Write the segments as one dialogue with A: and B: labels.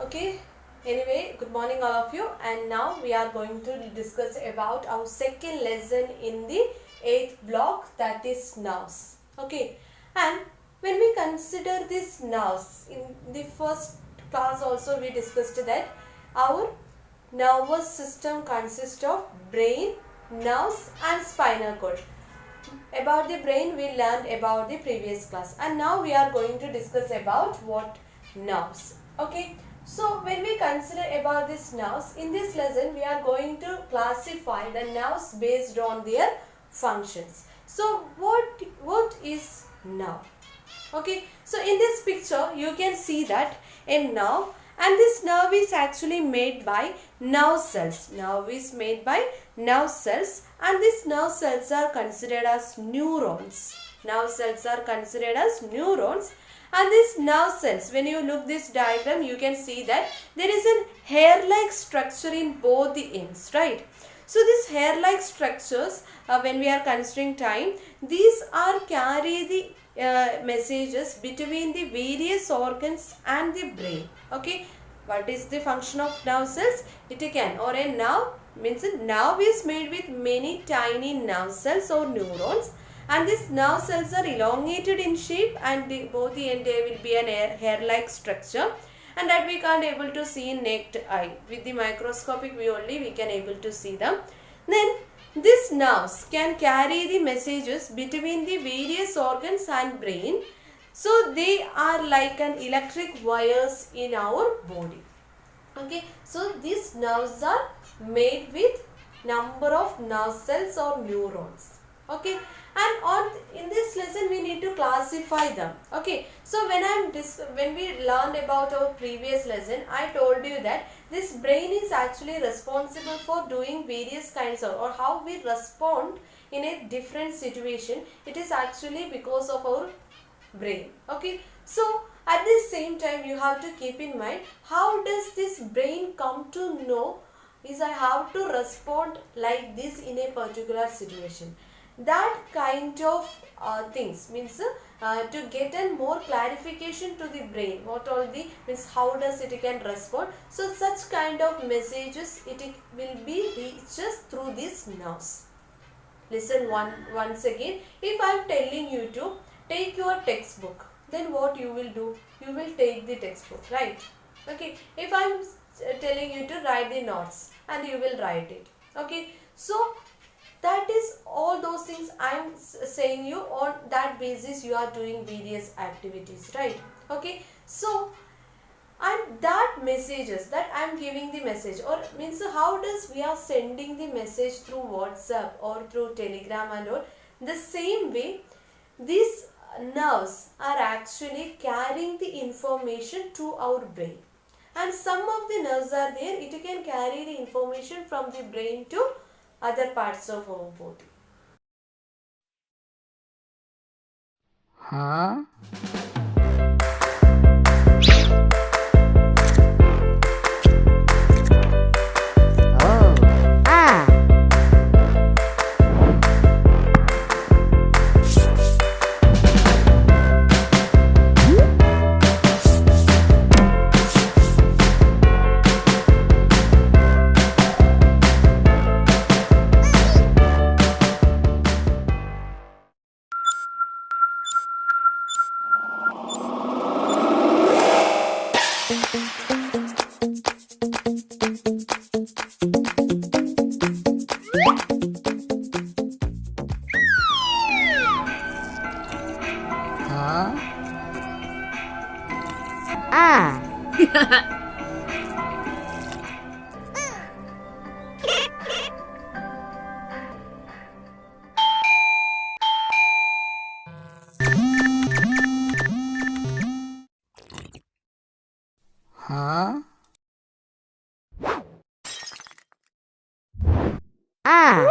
A: Okay, anyway, good morning all of you, and now we are going to discuss about our second lesson in the 8th block, that is nerves. Okay, and when we consider these nerves, in the first class also we discussed that our nervous system consists of brain, nerves and spinal cord. About the brain we learned about the previous class, and now we are going to discuss about what nerves. Okay, so when we consider about these nerves, in this lesson we are going to classify the nerves based on their functions. So what is nerve? Okay, so in this picture you can see that a nerve, and this nerve is actually made by nerve cells. Nerve is made by nerve cells, and these nerve cells are considered as neurons. Nerve cells are considered as neurons, and these nerve cells, when you look this diagram, you can see that there is an hair-like structure in both the ends, right? So these hair-like structures, when we are considering time, these are carry the messages between the various organs and the brain. Okay, what is the function of nerve cells? It can, or a nerve means a nerve is made with many tiny nerve cells or neurons, and these nerve cells are elongated in shape, and both the end will be an hair-like structure, and that we can't able to see in naked eye. With the microscopic view only we can able to see them. Then these nerves can carry the messages between the various organs and brain. So they are like an electric wires in our body. Okay, so these nerves are made with number of nerve cells or neurons. Okay, and in this lesson we need to classify them. Okay, so when we learned about our previous lesson, I told you that this brain is actually responsible for doing various kinds of, or how we respond in a different situation. It is actually because of our brain. Okay, so at the same time you have to keep in mind, how does this brain come to know is I have to respond like this in a particular situation. That kind of things means to get a more clarification to the brain, what all the means how does it can respond. So such kind of messages it will be reaches through these nerves. Listen once again. If I am telling you to take your textbook, then what you will do? You will take the textbook, right? Okay. If I am telling you to write the notes, and you will write it. Okay. So that is all those things I am saying you, on that basis you are doing various activities, right? Okay, so and that messages that I am giving the message, or means how does we are sending the message through WhatsApp or through Telegram and all, the same way these nerves are actually carrying the information to our brain, and some of the nerves are there, it can carry the information from the brain to other parts of our body.
B: Huh? Oh. Ah. Huh? Ah. Huh? Ah.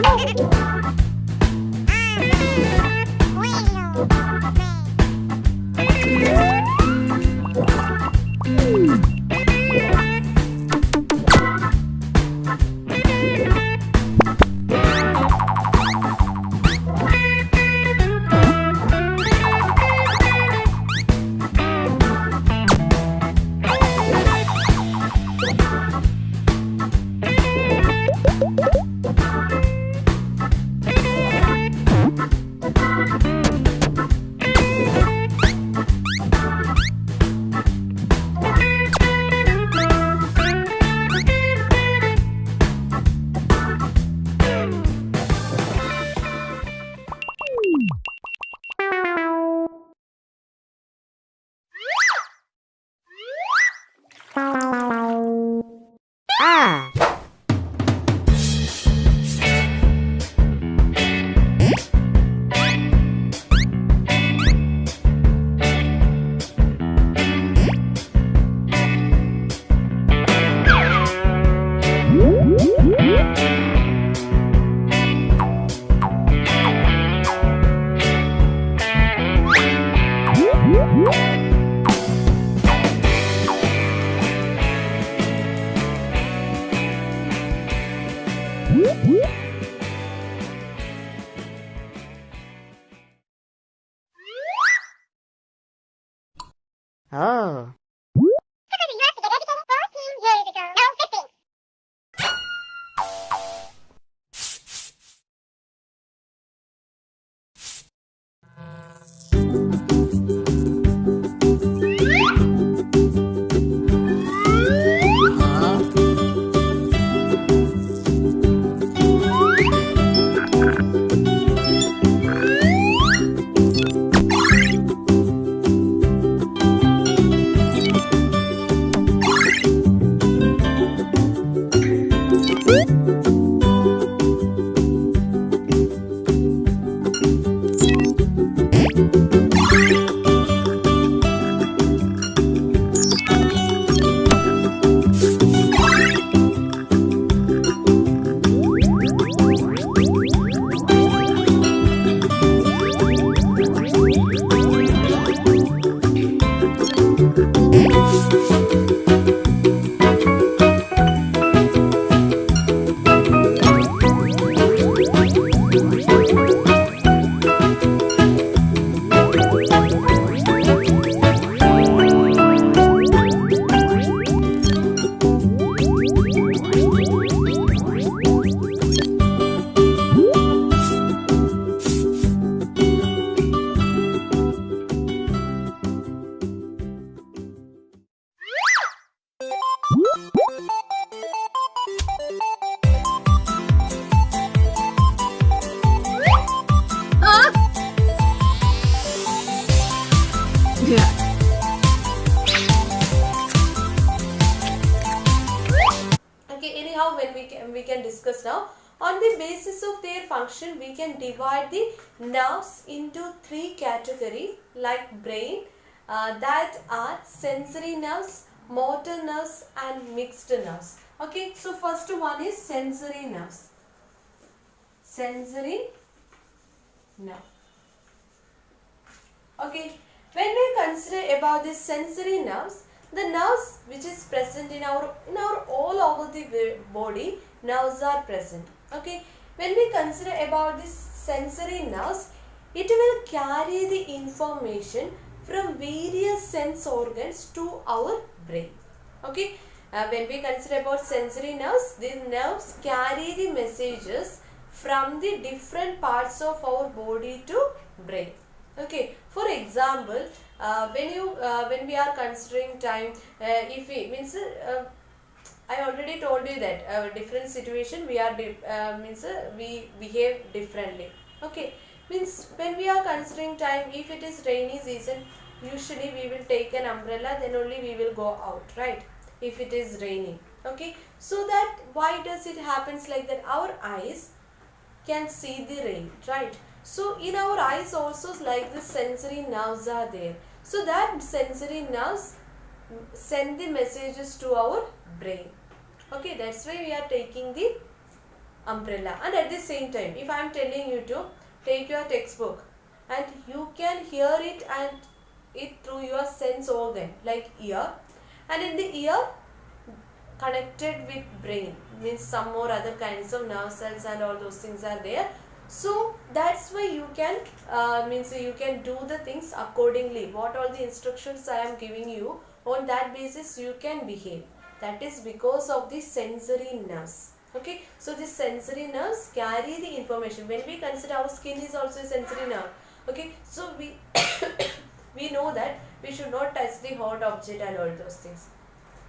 B: Ah. Oh.
A: Okay, anyhow, when we can discuss now. On the basis of their function, we can divide the nerves into three categories like brain, that are sensory nerves, motor nerves and mixed nerves. Okay, so first one is sensory nerves. Sensory nerve. Okay, when we consider about the sensory nerves, the nerves which is present in our all over the body, nerves are present. Okay, when we consider about this sensory nerves, it will carry the information from various sense organs to our brain. Okay, when we consider about sensory nerves, these nerves carry the messages from the different parts of our body to brain. Okay, for example, when we are considering time, if we means I already told you that different situation we are we behave differently. Okay, means when we are considering time, if it is rainy season, usually we will take an umbrella, then only we will go out, right? If it is raining. Okay, so that why does it happens like that? Our eyes can see the rain, right? So in our eyes also like the sensory nerves are there. So that sensory nerves send the messages to our brain. Okay, that's why we are taking the umbrella. And at the same time, if I am telling you to take your textbook, and you can hear it and it through your sense organ like ear, and in the ear connected with brain, means some more other kinds of nerve cells and all those things are there. So that's why you can means you can do the things accordingly. What all the instructions I am giving you, on that basis you can behave. That is because of the sensory nerves. Okay, so the sensory nerves carry the information. When we consider our skin is also a sensory nerve. Okay, so we we know that we should not touch the hot object and all those things.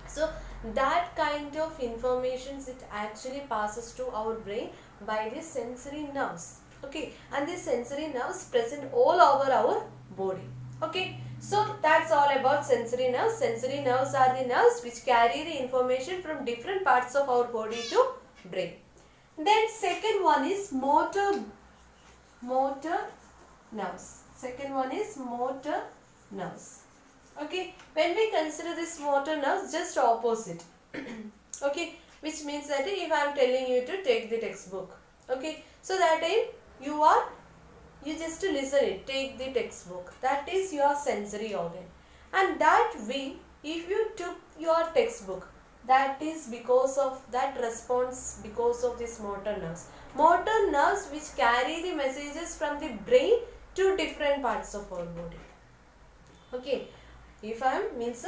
A: So that kind of information it actually passes to our brain by the sensory nerves. Okay, and the sensory nerves present all over our body. Okay, so that's all about sensory nerves. Sensory nerves are the nerves which carry the information from different parts of our body to brain. Then second one is motor nerves. Second one is motor nerves. Okay, when we consider this motor nerves, just opposite. Okay, which means that if I am telling you to take the textbook, okay, so that time you just listen it, take the textbook. That is your sensory organ. And that way, if you took your textbook, that is because of that response, because of this motor nerves. Motor nerves which carry the messages from the brain to different parts of our body. Okay, if I am means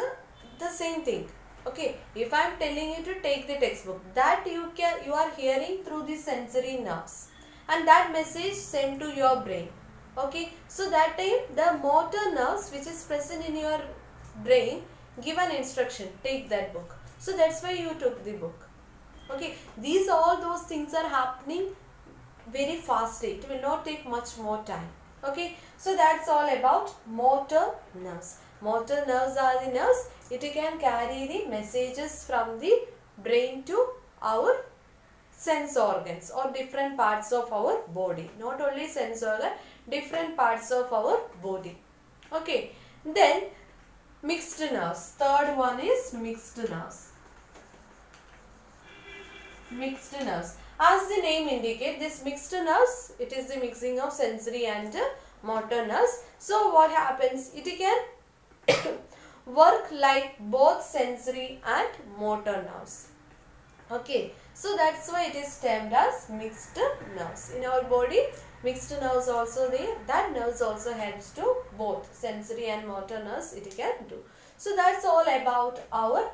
A: the same thing. Okay, if I am telling you to take the textbook, that you are hearing through the sensory nerves, and that message sent to your brain. Okay, so that time the motor nerves which is present in your brain give an instruction, take that book. So that's why you took the book. Okay, these all those things are happening very fastly. It will not take much more time. Okay, so that's all about motor nerves. Motor nerves are the nerves. It can carry the messages from the brain to our sense organs or different parts of our body. Not only sense organ, different parts of our body. Okay, then mixed nerves. Third one is mixed nerves. Mixed nerves. As the name indicates, this mixed nerves, it is the mixing of sensory and motor nerves. So what happens? It can work like both sensory and motor nerves. Okay, so that's why it is termed as mixed nerves. In our body, mixed nerves also there. That nerves also helps to both sensory and motor nerves it can do. So that's all about our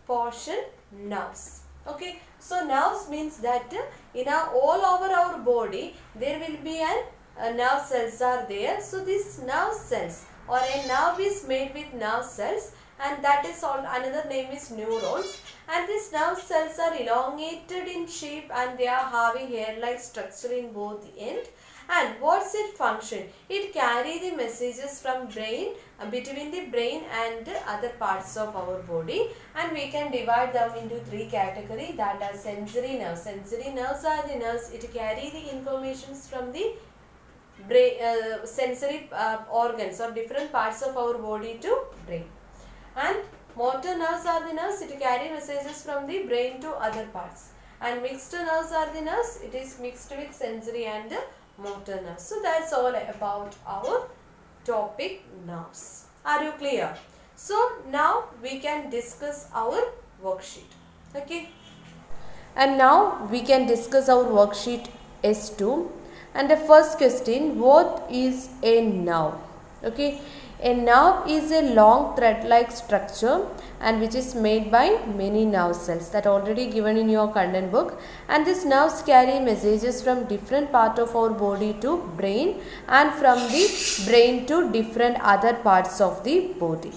A: portion nerves. Okay, so nerves means that in all over our body there will be nerve cells are there. So these nerve cells or a nerve is made with nerve cells, and that is all, another name is neurons, and these nerve cells are elongated in shape and they are having hair-like structure in both the end. And what's its function? It carry the messages from brain between the brain and other parts of our body, and we can divide them into three categories, that are sensory nerves. Sensory nerves are the nerves it carry the informations from the brain, sensory organs or different parts of our body to brain. And motor nerves are the nerves it carry messages from the brain to other parts. And mixed nerves are the nerves it is mixed with sensory and motor nerves. So that's all about our topic nerves. Are you clear? So now we can discuss our worksheet. Okay. And now we can discuss our worksheet S2. And the first question, what is a nerve? Okay. A nerve is a long thread-like structure and which is made by many nerve cells, that already given in your content book. And these nerves carry messages from different part of our body to brain, and from the brain to different other parts of the body.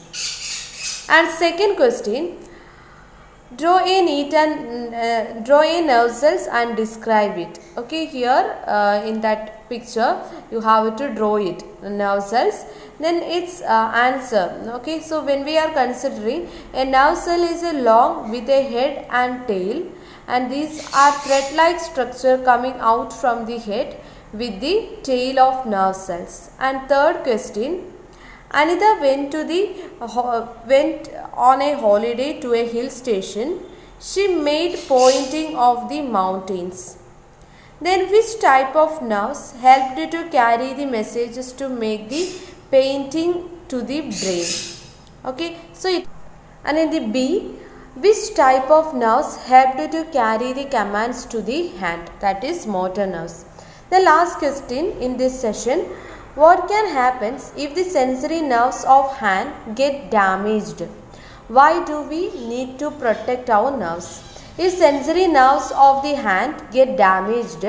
A: And second question, draw a nerve cells and describe it. Okay, here in that picture you have to draw it, nerve cells. Then its answer. Okay, so when we are considering, a nerve cell is a long with a head and tail, and these are thread-like structure coming out from the head with the tail of nerve cells. And third question, Anita went on a holiday to a hill station. She made pointing of the mountains. Then which type of nerves helped to carry the messages to make the painting to the brain? Okay, so and in the B, which type of nerves helped to carry the commands to the hand? That is motor nerves. The last question in this session, what can happen if the sensory nerves of hand get damaged? Why do we need to protect our nerves? If sensory nerves of the hand get damaged,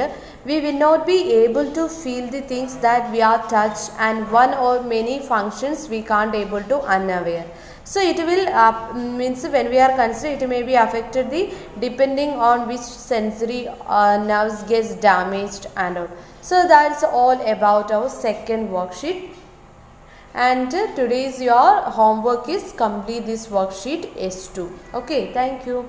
A: we will not be able to feel the things that we are touched, and one or many functions we can't able to unaware. So it will means when we are considered, it may be affected the depending on which sensory nerves gets damaged and all. So that's all about our second worksheet. And today's your homework is complete this worksheet S2. Okay, thank you.